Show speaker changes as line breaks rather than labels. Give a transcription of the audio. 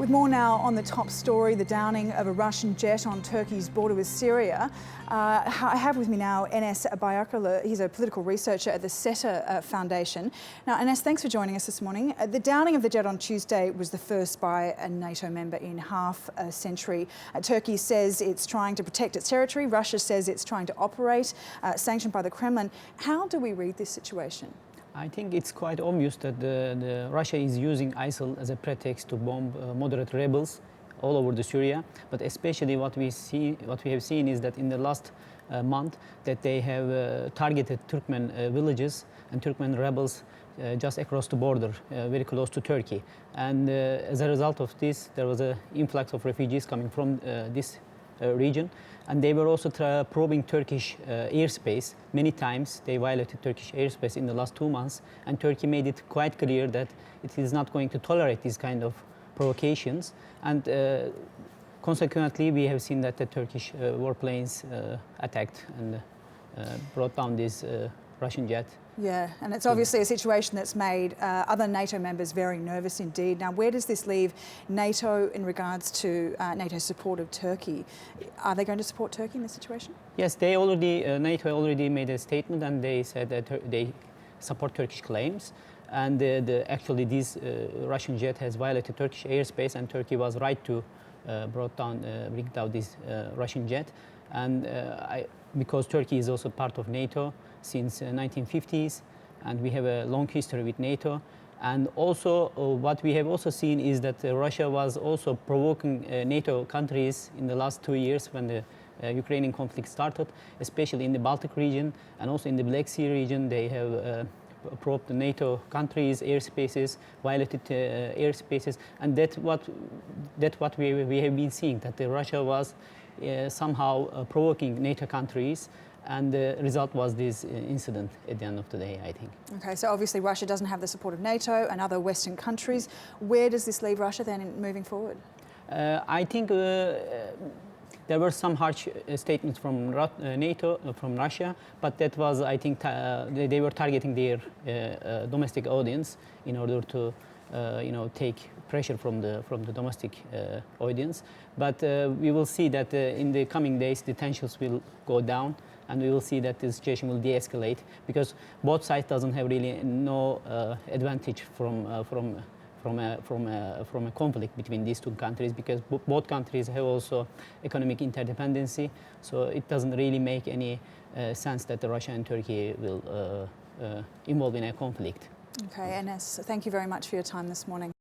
With more now on the top story, the downing of a Russian jet on Turkey's border with Syria. I have with me now Enes Bayrakli. He's a political researcher at the SETA Foundation. Now, Enes, thanks for joining us this morning. The downing of the jet on Tuesday was the first by a NATO member in half a century. Turkey says it's trying to protect its territory. Russia says it's trying to operate, sanctioned by the Kremlin. How do we read this situation?
I think it's quite obvious that Russia is using ISIL as a pretext to bomb moderate rebels all over the Syria. But especially what we have seen is that in the last month that they have targeted Turkmen villages and Turkmen rebels just across the border, very close to Turkey. And as a result of this, there was an influx of refugees coming from this region, and they were also probing Turkish airspace. Many times they violated Turkish airspace in the last 2 months, and Turkey made it quite clear that it is not going to tolerate these kind of provocations. And consequently, we have seen that the Turkish warplanes attacked and brought down this Russian jet.
Yeah, and it's obviously a situation that's made other NATO members very nervous indeed. Now, where does this leave NATO in regards to NATO's support of Turkey? Are they going to support Turkey in this situation?
Yes, NATO already made a statement, and they said that they support Turkish claims. And actually, this Russian jet has violated Turkish airspace, and Turkey was right to bring down this Russian jet. And because Turkey is also part of NATO since 1950s, and we have a long history with NATO. And also, what we have also seen is that Russia was also provoking NATO countries in the last 2 years when the Ukrainian conflict started, especially in the Baltic region and also in the Black Sea region. They have probed the NATO countries' airspaces, violated airspaces, and that's what we have been seeing, that Russia was somehow provoking NATO countries, and the result was this incident at the end of the day, I think.
Okay, so obviously Russia doesn't have the support of NATO and other Western countries. Where does this leave Russia then moving forward?
I think there were some harsh statements from NATO, from Russia, but that was, I think, they were targeting their domestic audience in order to, take pressure from the domestic audience. But we will see that in the coming days the tensions will go down, and we will see that the situation will de-escalate, because both sides doesn't have really no advantage from a conflict between these two countries, because both countries have also economic interdependency. So it doesn't really make any sense that Russia and Turkey will involve in a conflict.
Okay, Enes, thank you very much for your time this morning.